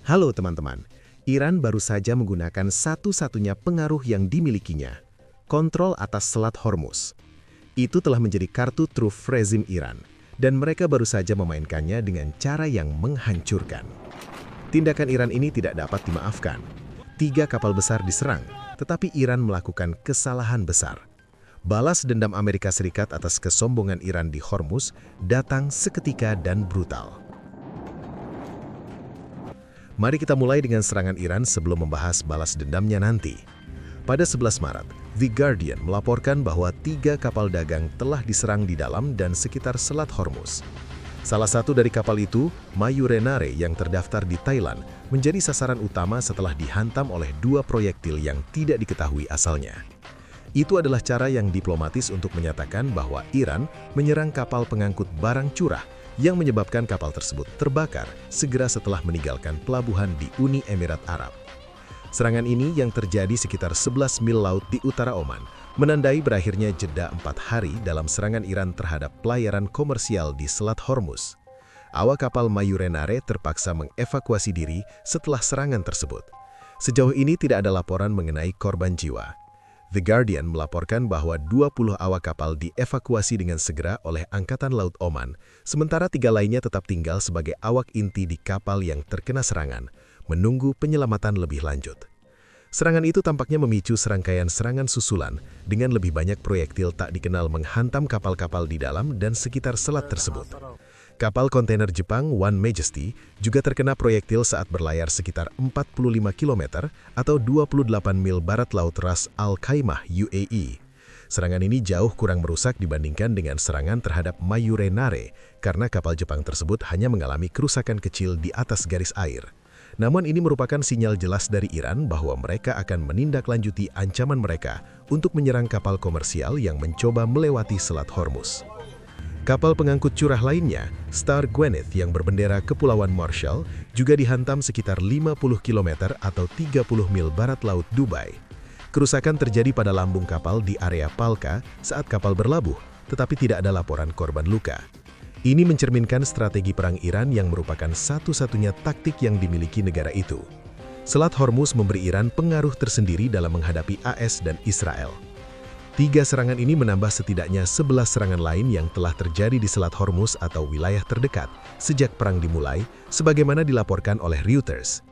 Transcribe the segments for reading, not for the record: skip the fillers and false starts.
Halo teman-teman, Iran baru saja menggunakan satu-satunya pengaruh yang dimilikinya, kontrol atas Selat Hormuz. Itu telah menjadi kartu truf rezim Iran, dan mereka baru saja memainkannya dengan cara yang menghancurkan. Tindakan Iran ini tidak dapat dimaafkan. 3 kapal besar diserang, tetapi Iran melakukan kesalahan besar. Balas dendam Amerika Serikat atas kesombongan Iran di Hormuz datang seketika dan brutal. Mari kita mulai dengan serangan Iran sebelum membahas balas dendamnya nanti. Pada 11 Maret, The Guardian melaporkan bahwa 3 kapal dagang telah diserang di dalam dan sekitar Selat Hormuz. Salah satu dari kapal itu, Mayurenare yang terdaftar di Thailand, menjadi sasaran utama setelah dihantam oleh 2 proyektil yang tidak diketahui asalnya. Itu adalah cara yang diplomatis untuk menyatakan bahwa Iran menyerang kapal pengangkut barang curah yang menyebabkan kapal tersebut terbakar segera setelah meninggalkan pelabuhan di Uni Emirat Arab. Serangan ini yang terjadi sekitar 11 mil laut di utara Oman, menandai berakhirnya jeda 4 hari dalam serangan Iran terhadap pelayaran komersial di Selat Hormuz. Awak kapal Mayurenare terpaksa mengevakuasi diri setelah serangan tersebut. Sejauh ini tidak ada laporan mengenai korban jiwa. The Guardian melaporkan bahwa 20 awak kapal dievakuasi dengan segera oleh Angkatan Laut Oman, sementara 3 lainnya tetap tinggal sebagai awak inti di kapal yang terkena serangan, menunggu penyelamatan lebih lanjut. Serangan itu tampaknya memicu serangkaian serangan susulan dengan lebih banyak proyektil tak dikenal menghantam kapal-kapal di dalam dan sekitar selat tersebut. Kapal kontainer Jepang One Majesty juga terkena proyektil saat berlayar sekitar 45 km atau 28 mil barat laut Ras Al Khaimah, UAE. Serangan ini jauh kurang merusak dibandingkan dengan serangan terhadap Mayurenare karena kapal Jepang tersebut hanya mengalami kerusakan kecil di atas garis air. Namun ini merupakan sinyal jelas dari Iran bahwa mereka akan menindaklanjuti ancaman mereka untuk menyerang kapal komersial yang mencoba melewati Selat Hormuz. Kapal pengangkut curah lainnya, Star Gwyneth yang berbendera Kepulauan Marshall, juga dihantam sekitar 50 km atau 30 mil barat laut Dubai. Kerusakan terjadi pada lambung kapal di area Palka saat kapal berlabuh, tetapi tidak ada laporan korban luka. Ini mencerminkan strategi perang Iran yang merupakan satu-satunya taktik yang dimiliki negara itu. Selat Hormuz memberi Iran pengaruh tersendiri dalam menghadapi AS dan Israel. 3 serangan ini menambah setidaknya 11 serangan lain yang telah terjadi di Selat Hormuz atau wilayah terdekat sejak perang dimulai, sebagaimana dilaporkan oleh Reuters.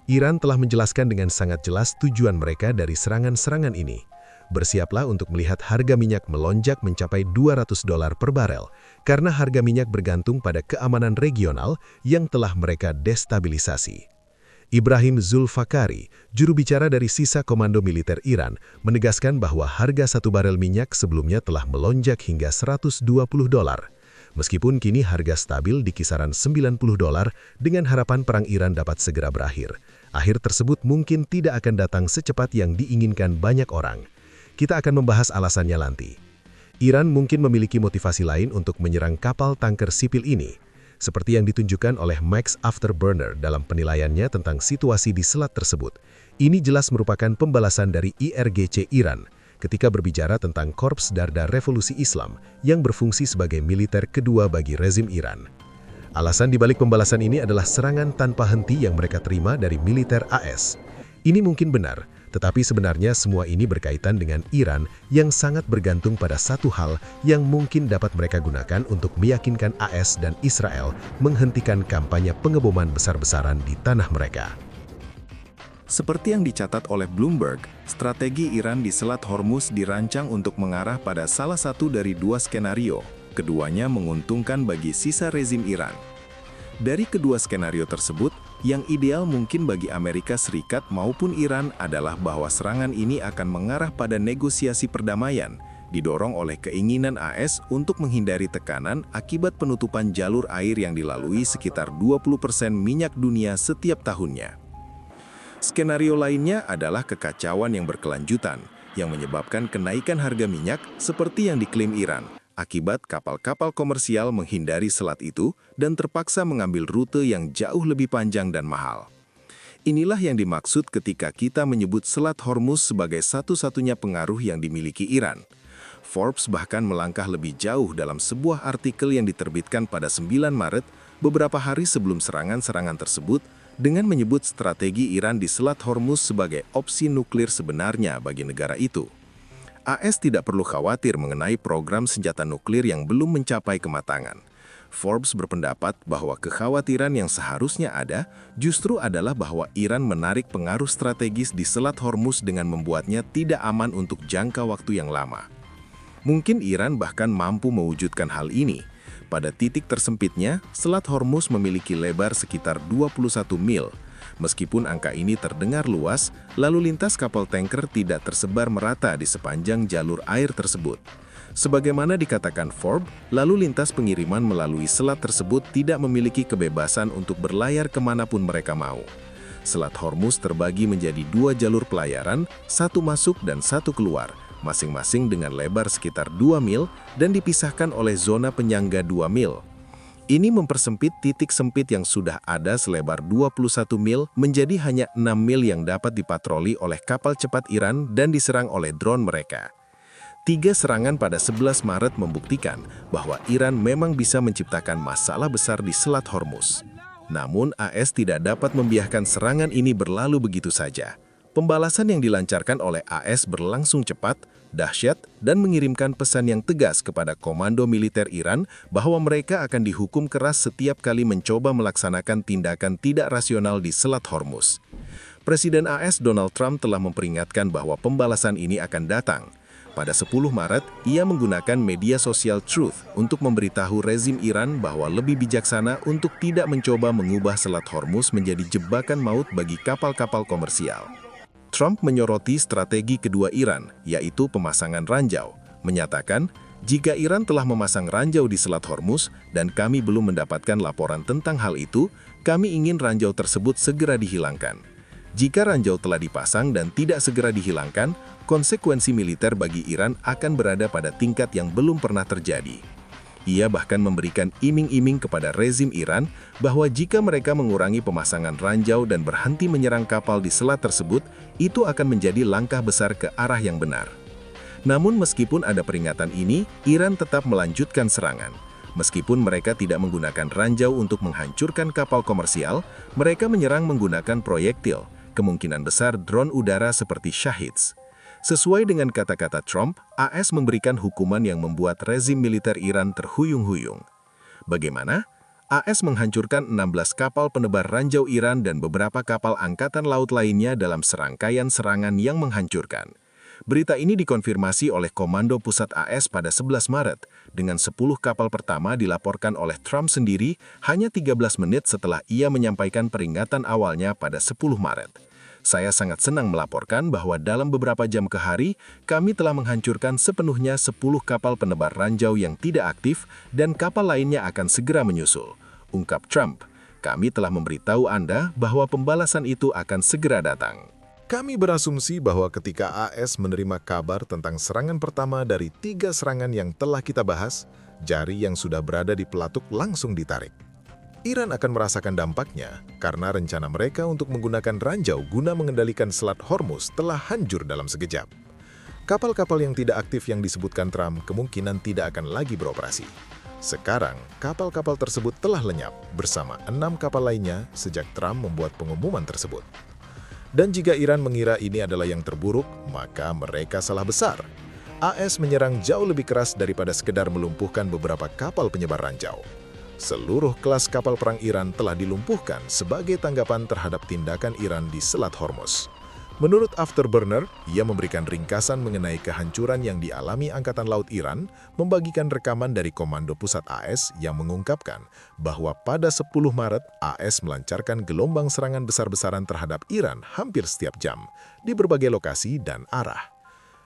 Iran telah menjelaskan dengan sangat jelas tujuan mereka dari serangan-serangan ini. Bersiaplah untuk melihat harga minyak melonjak mencapai $200 per barel, karena harga minyak bergantung pada keamanan regional yang telah mereka destabilisasi. Ibrahim Zulfakari, juru bicara dari sisa komando militer Iran, menegaskan bahwa harga 1 barel minyak sebelumnya telah melonjak hingga $120. Meskipun kini harga stabil di kisaran $90 dengan harapan perang Iran dapat segera berakhir. Akhir tersebut mungkin tidak akan datang secepat yang diinginkan banyak orang. Kita akan membahas alasannya nanti. Iran mungkin memiliki motivasi lain untuk menyerang kapal tanker sipil ini, seperti yang ditunjukkan oleh Max Afterburner dalam penilaiannya tentang situasi di selat tersebut. Ini jelas merupakan pembalasan dari IRGC Iran ketika berbicara tentang Korps Darda Revolusi Islam yang berfungsi sebagai militer kedua bagi rezim Iran. Alasan dibalik pembalasan ini adalah serangan tanpa henti yang mereka terima dari militer AS. Ini mungkin benar, tetapi sebenarnya semua ini berkaitan dengan Iran yang sangat bergantung pada satu hal yang mungkin dapat mereka gunakan untuk meyakinkan AS dan Israel menghentikan kampanye pengeboman besar-besaran di tanah mereka. Seperti yang dicatat oleh Bloomberg, strategi Iran di Selat Hormuz dirancang untuk mengarah pada salah satu dari 2 skenario. Keduanya menguntungkan bagi sisa rezim Iran. Dari kedua skenario tersebut, yang ideal mungkin bagi Amerika Serikat maupun Iran adalah bahwa serangan ini akan mengarah pada negosiasi perdamaian, didorong oleh keinginan AS untuk menghindari tekanan akibat penutupan jalur air yang dilalui sekitar 20% minyak dunia setiap tahunnya. Skenario lainnya adalah kekacauan yang berkelanjutan, yang menyebabkan kenaikan harga minyak seperti yang diklaim Iran, akibat kapal-kapal komersial menghindari selat itu dan terpaksa mengambil rute yang jauh lebih panjang dan mahal. Inilah yang dimaksud ketika kita menyebut Selat Hormuz sebagai satu-satunya pengaruh yang dimiliki Iran. Forbes bahkan melangkah lebih jauh dalam sebuah artikel yang diterbitkan pada 9 Maret, beberapa hari sebelum serangan-serangan tersebut, dengan menyebut strategi Iran di Selat Hormuz sebagai opsi nuklir sebenarnya bagi negara itu. AS tidak perlu khawatir mengenai program senjata nuklir yang belum mencapai kematangan. Forbes berpendapat bahwa kekhawatiran yang seharusnya ada justru adalah bahwa Iran menarik pengaruh strategis di Selat Hormuz dengan membuatnya tidak aman untuk jangka waktu yang lama. Mungkin Iran bahkan mampu mewujudkan hal ini. Pada titik tersempitnya, Selat Hormuz memiliki lebar sekitar 21 mil. Meskipun angka ini terdengar luas, lalu lintas kapal tanker tidak tersebar merata di sepanjang jalur air tersebut. Sebagaimana dikatakan Forbes, lalu lintas pengiriman melalui selat tersebut tidak memiliki kebebasan untuk berlayar kemanapun mereka mau. Selat Hormuz terbagi menjadi 2 jalur pelayaran, satu masuk dan satu keluar, masing-masing dengan lebar sekitar 2 mil dan dipisahkan oleh zona penyangga 2 mil. Ini mempersempit titik sempit yang sudah ada selebar 21 mil menjadi hanya 6 mil yang dapat dipatroli oleh kapal cepat Iran dan diserang oleh drone mereka. 3 serangan pada 11 Maret membuktikan bahwa Iran memang bisa menciptakan masalah besar di Selat Hormuz. Namun AS tidak dapat membiarkan serangan ini berlalu begitu saja. Pembalasan yang dilancarkan oleh AS berlangsung cepat, dahsyat, dan mengirimkan pesan yang tegas kepada komando militer Iran bahwa mereka akan dihukum keras setiap kali mencoba melaksanakan tindakan tidak rasional di Selat Hormuz. Presiden AS Donald Trump telah memperingatkan bahwa pembalasan ini akan datang. Pada 10 Maret, ia menggunakan media sosial Truth untuk memberitahu rezim Iran bahwa lebih bijaksana untuk tidak mencoba mengubah Selat Hormuz menjadi jebakan maut bagi kapal-kapal komersial. Trump menyoroti strategi kedua Iran, yaitu pemasangan ranjau, menyatakan, jika Iran telah memasang ranjau di Selat Hormuz dan kami belum mendapatkan laporan tentang hal itu, kami ingin ranjau tersebut segera dihilangkan. Jika ranjau telah dipasang dan tidak segera dihilangkan, konsekuensi militer bagi Iran akan berada pada tingkat yang belum pernah terjadi. Ia bahkan memberikan iming-iming kepada rezim Iran bahwa jika mereka mengurangi pemasangan ranjau dan berhenti menyerang kapal di selat tersebut, itu akan menjadi langkah besar ke arah yang benar. Namun meskipun ada peringatan ini, Iran tetap melanjutkan serangan. Meskipun mereka tidak menggunakan ranjau untuk menghancurkan kapal komersial, mereka menyerang menggunakan proyektil, kemungkinan besar drone udara seperti Shahids. Sesuai dengan kata-kata Trump, AS memberikan hukuman yang membuat rezim militer Iran terhuyung-huyung. Bagaimana? AS menghancurkan 16 kapal penebar ranjau Iran dan beberapa kapal angkatan laut lainnya dalam serangkaian serangan yang menghancurkan. Berita ini dikonfirmasi oleh Komando Pusat AS pada 11 Maret, dengan 10 kapal pertama dilaporkan oleh Trump sendiri hanya 13 menit setelah ia menyampaikan peringatan awalnya pada 10 Maret. Saya sangat senang melaporkan bahwa dalam beberapa jam ke hari, kami telah menghancurkan sepenuhnya 10 kapal penebar ranjau yang tidak aktif dan kapal lainnya akan segera menyusul, ungkap Trump. Kami telah memberitahu Anda bahwa pembalasan itu akan segera datang. Kami berasumsi bahwa ketika AS menerima kabar tentang serangan pertama dari 3 serangan yang telah kita bahas, jari yang sudah berada di pelatuk langsung ditarik. Iran akan merasakan dampaknya karena rencana mereka untuk menggunakan ranjau guna mengendalikan Selat Hormuz telah hancur dalam sekejap. Kapal-kapal yang tidak aktif yang disebutkan Trump kemungkinan tidak akan lagi beroperasi. Sekarang, kapal-kapal tersebut telah lenyap bersama 6 kapal lainnya sejak Trump membuat pengumuman tersebut. Dan jika Iran mengira ini adalah yang terburuk, maka mereka salah besar. AS menyerang jauh lebih keras daripada sekedar melumpuhkan beberapa kapal penyebar ranjau. Seluruh kelas kapal perang Iran telah dilumpuhkan sebagai tanggapan terhadap tindakan Iran di Selat Hormuz. Menurut Afterburner, ia memberikan ringkasan mengenai kehancuran yang dialami Angkatan Laut Iran, membagikan rekaman dari Komando Pusat AS yang mengungkapkan bahwa pada 10 Maret, AS melancarkan gelombang serangan besar-besaran terhadap Iran hampir setiap jam, di berbagai lokasi dan arah.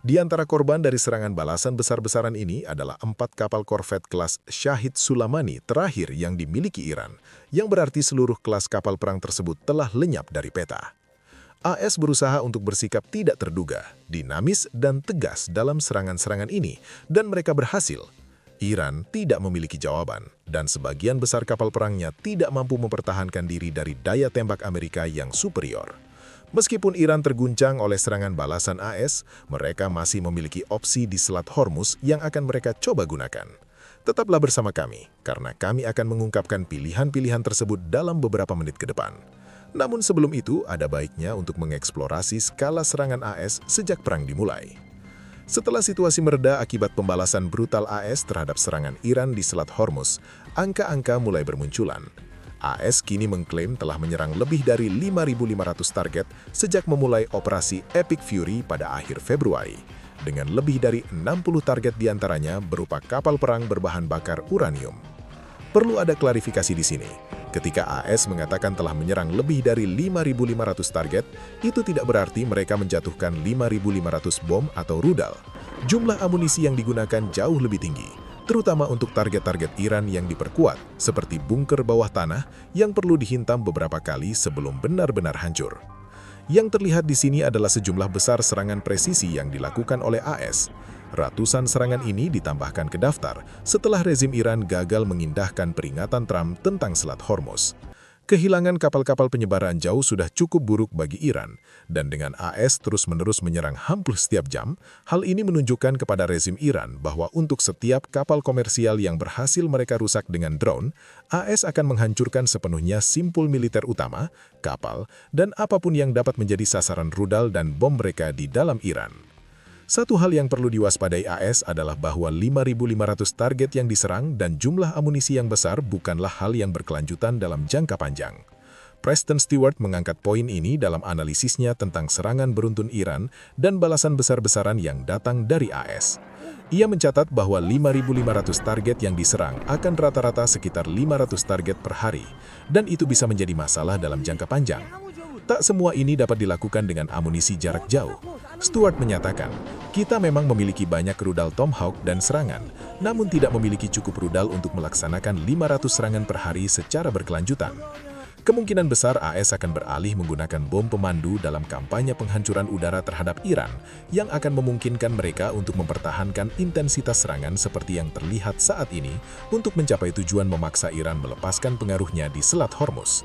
Di antara korban dari serangan balasan besar-besaran ini adalah 4 kapal korvet kelas Shahid Sulamani terakhir yang dimiliki Iran, yang berarti seluruh kelas kapal perang tersebut telah lenyap dari peta. AS berusaha untuk bersikap tidak terduga, dinamis, dan tegas dalam serangan-serangan ini, dan mereka berhasil. Iran tidak memiliki jawaban, dan sebagian besar kapal perangnya tidak mampu mempertahankan diri dari daya tembak Amerika yang superior. Meskipun Iran terguncang oleh serangan balasan AS, mereka masih memiliki opsi di Selat Hormuz yang akan mereka coba gunakan. Tetaplah bersama kami, karena kami akan mengungkapkan pilihan-pilihan tersebut dalam beberapa menit ke depan. Namun sebelum itu, ada baiknya untuk mengeksplorasi skala serangan AS sejak perang dimulai. Setelah situasi mereda akibat pembalasan brutal AS terhadap serangan Iran di Selat Hormuz, angka-angka mulai bermunculan. AS kini mengklaim telah menyerang lebih dari 5.500 target sejak memulai operasi Epic Fury pada akhir Februari, dengan lebih dari 60 target diantaranya berupa kapal perang berbahan bakar uranium. Perlu ada klarifikasi di sini. Ketika AS mengatakan telah menyerang lebih dari 5.500 target, itu tidak berarti mereka menjatuhkan 5.500 bom atau rudal. Jumlah amunisi yang digunakan jauh lebih tinggi, terutama untuk target-target Iran yang diperkuat, seperti bunker bawah tanah yang perlu dihintam beberapa kali sebelum benar-benar hancur. Yang terlihat di sini adalah sejumlah besar serangan presisi yang dilakukan oleh AS. Ratusan serangan ini ditambahkan ke daftar setelah rezim Iran gagal mengindahkan peringatan Trump tentang Selat Hormuz. Kehilangan kapal-kapal penyebaran jauh sudah cukup buruk bagi Iran, dan dengan AS terus-menerus menyerang hampir setiap jam, hal ini menunjukkan kepada rezim Iran bahwa untuk setiap kapal komersial yang berhasil mereka rusak dengan drone, AS akan menghancurkan sepenuhnya simpul militer utama, kapal, dan apapun yang dapat menjadi sasaran rudal dan bom mereka di dalam Iran. Satu hal yang perlu diwaspadai AS adalah bahwa 5.500 target yang diserang dan jumlah amunisi yang besar bukanlah hal yang berkelanjutan dalam jangka panjang. Preston Stewart mengangkat poin ini dalam analisisnya tentang serangan beruntun Iran dan balasan besar-besaran yang datang dari AS. Ia mencatat bahwa 5.500 target yang diserang akan rata-rata sekitar 500 target per hari, dan itu bisa menjadi masalah dalam jangka panjang. Tak semua ini dapat dilakukan dengan amunisi jarak jauh. Stewart menyatakan, kita memang memiliki banyak rudal Tomahawk dan serangan, namun tidak memiliki cukup rudal untuk melaksanakan 500 serangan per hari secara berkelanjutan. Kemungkinan besar AS akan beralih menggunakan bom pemandu dalam kampanye penghancuran udara terhadap Iran yang akan memungkinkan mereka untuk mempertahankan intensitas serangan seperti yang terlihat saat ini untuk mencapai tujuan memaksa Iran melepaskan pengaruhnya di Selat Hormuz.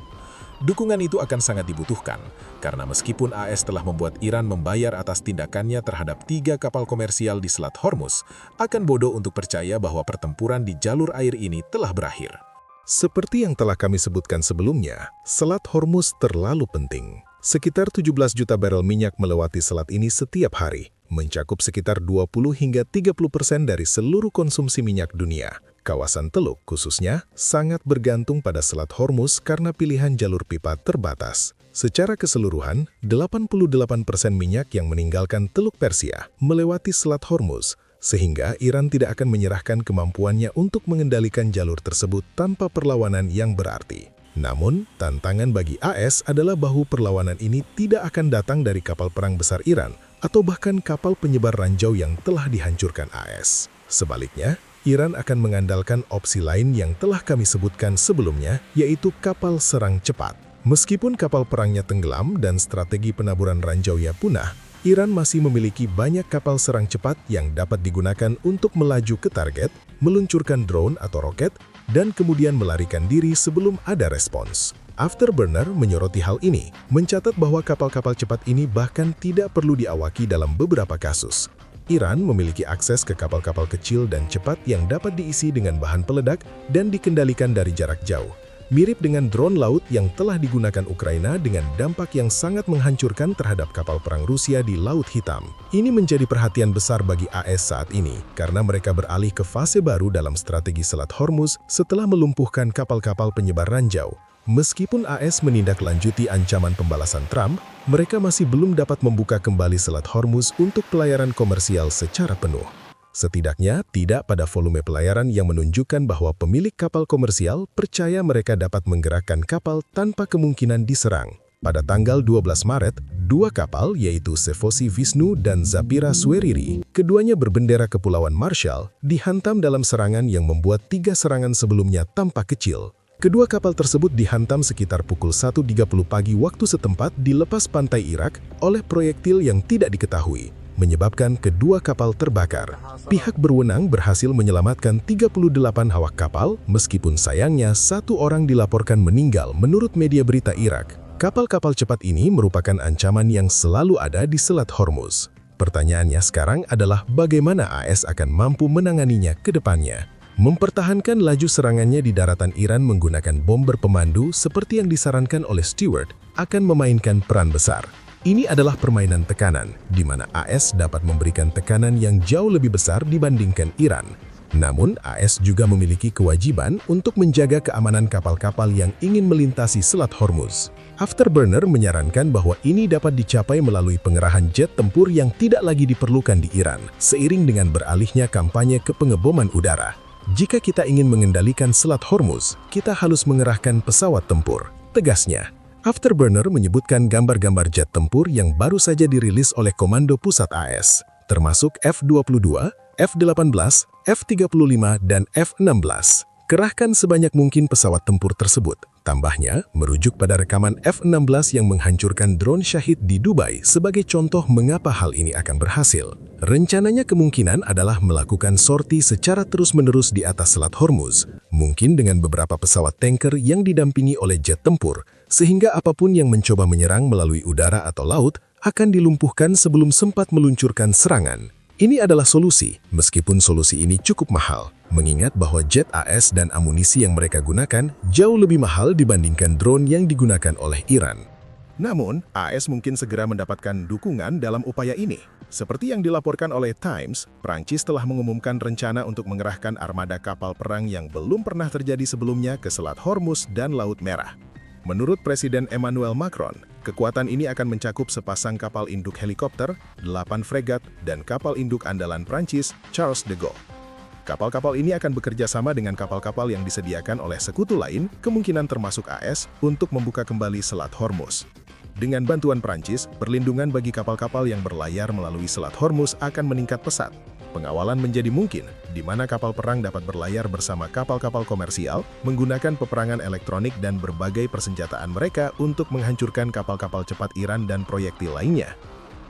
Dukungan itu akan sangat dibutuhkan, karena meskipun AS telah membuat Iran membayar atas tindakannya terhadap 3 kapal komersial di Selat Hormuz, akan bodoh untuk percaya bahwa pertempuran di jalur air ini telah berakhir. Seperti yang telah kami sebutkan sebelumnya, Selat Hormuz terlalu penting. Sekitar 17 juta barel minyak melewati selat ini setiap hari, mencakup sekitar 20 hingga 30% dari seluruh konsumsi minyak dunia. Kawasan Teluk khususnya sangat bergantung pada Selat Hormuz karena pilihan jalur pipa terbatas. Secara keseluruhan, 88% minyak yang meninggalkan Teluk Persia melewati Selat Hormuz, sehingga Iran tidak akan menyerahkan kemampuannya untuk mengendalikan jalur tersebut tanpa perlawanan yang berarti. Namun, tantangan bagi AS adalah bahwa perlawanan ini tidak akan datang dari kapal perang besar Iran atau bahkan kapal penyebar ranjau yang telah dihancurkan AS. Sebaliknya, Iran akan mengandalkan opsi lain yang telah kami sebutkan sebelumnya, yaitu kapal serang cepat. Meskipun kapal perangnya tenggelam dan strategi penaburan ranjaunya punah, Iran masih memiliki banyak kapal serang cepat yang dapat digunakan untuk melaju ke target, meluncurkan drone atau roket, dan kemudian melarikan diri sebelum ada respons. Afterburner menyoroti hal ini, mencatat bahwa kapal-kapal cepat ini bahkan tidak perlu diawaki dalam beberapa kasus. Iran memiliki akses ke kapal-kapal kecil dan cepat yang dapat diisi dengan bahan peledak dan dikendalikan dari jarak jauh. Mirip dengan drone laut yang telah digunakan Ukraina dengan dampak yang sangat menghancurkan terhadap kapal perang Rusia di Laut Hitam. Ini menjadi perhatian besar bagi AS saat ini, karena mereka beralih ke fase baru dalam strategi Selat Hormuz setelah melumpuhkan kapal-kapal penyebar ranjau. Meskipun AS menindaklanjuti ancaman pembalasan Trump, mereka masih belum dapat membuka kembali Selat Hormuz untuk pelayaran komersial secara penuh. Setidaknya tidak pada volume pelayaran yang menunjukkan bahwa pemilik kapal komersial percaya mereka dapat menggerakkan kapal tanpa kemungkinan diserang. Pada tanggal 12 Maret, 2 kapal yaitu Sefosi Vishnu dan Zapira Sweriri, keduanya berbendera Kepulauan Marshall, dihantam dalam serangan yang membuat 3 serangan sebelumnya tampak kecil. Kedua kapal tersebut dihantam sekitar pukul 1.30 pagi waktu setempat di lepas pantai Irak oleh proyektil yang tidak diketahui, menyebabkan kedua kapal terbakar. Pihak berwenang berhasil menyelamatkan 38 awak kapal, meskipun sayangnya 1 orang dilaporkan meninggal menurut media berita Irak. Kapal-kapal cepat ini merupakan ancaman yang selalu ada di Selat Hormuz. Pertanyaannya sekarang adalah bagaimana AS akan mampu menanganinya ke depannya. Mempertahankan laju serangannya di daratan Iran menggunakan bomber pemandu seperti yang disarankan oleh Stewart akan memainkan peran besar. Ini adalah permainan tekanan, di mana AS dapat memberikan tekanan yang jauh lebih besar dibandingkan Iran. Namun, AS juga memiliki kewajiban untuk menjaga keamanan kapal-kapal yang ingin melintasi Selat Hormuz. Afterburner menyarankan bahwa ini dapat dicapai melalui pengerahan jet tempur yang tidak lagi diperlukan di Iran, seiring dengan beralihnya kampanye ke pengeboman udara. Jika kita ingin mengendalikan Selat Hormuz, kita harus mengerahkan pesawat tempur, tegasnya. Afterburner menyebutkan gambar-gambar jet tempur yang baru saja dirilis oleh Komando Pusat AS, termasuk F-22, F-18, F-35, dan F-16. Kerahkan sebanyak mungkin pesawat tempur tersebut. Tambahnya, merujuk pada rekaman F-16 yang menghancurkan drone Syahid di Dubai sebagai contoh mengapa hal ini akan berhasil. Rencananya kemungkinan adalah melakukan sorti secara terus-menerus di atas Selat Hormuz, mungkin dengan beberapa pesawat tanker yang didampingi oleh jet tempur, sehingga apapun yang mencoba menyerang melalui udara atau laut akan dilumpuhkan sebelum sempat meluncurkan serangan. Ini adalah solusi, meskipun solusi ini cukup mahal, mengingat bahwa jet AS dan amunisi yang mereka gunakan jauh lebih mahal dibandingkan drone yang digunakan oleh Iran. Namun, AS mungkin segera mendapatkan dukungan dalam upaya ini. Seperti yang dilaporkan oleh Times, Prancis telah mengumumkan rencana untuk mengerahkan armada kapal perang yang belum pernah terjadi sebelumnya ke Selat Hormuz dan Laut Merah. Menurut Presiden Emmanuel Macron, kekuatan ini akan mencakup sepasang kapal induk helikopter, 8 fregat, dan kapal induk andalan Prancis, Charles de Gaulle. Kapal-kapal ini akan bekerja sama dengan kapal-kapal yang disediakan oleh sekutu lain, kemungkinan termasuk AS, untuk membuka kembali Selat Hormuz. Dengan bantuan Prancis, perlindungan bagi kapal-kapal yang berlayar melalui Selat Hormuz akan meningkat pesat. Pengawalan menjadi mungkin, di mana kapal perang dapat berlayar bersama kapal-kapal komersial, menggunakan peperangan elektronik dan berbagai persenjataan mereka untuk menghancurkan kapal-kapal cepat Iran dan proyektil lainnya.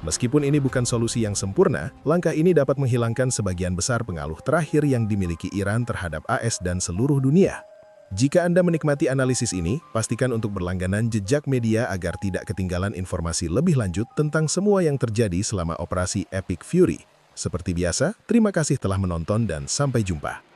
Meskipun ini bukan solusi yang sempurna, langkah ini dapat menghilangkan sebagian besar pengaruh terakhir yang dimiliki Iran terhadap AS dan seluruh dunia. Jika Anda menikmati analisis ini, pastikan untuk berlangganan jejak media agar tidak ketinggalan informasi lebih lanjut tentang semua yang terjadi selama operasi Epic Fury. Seperti biasa, terima kasih telah menonton dan sampai jumpa.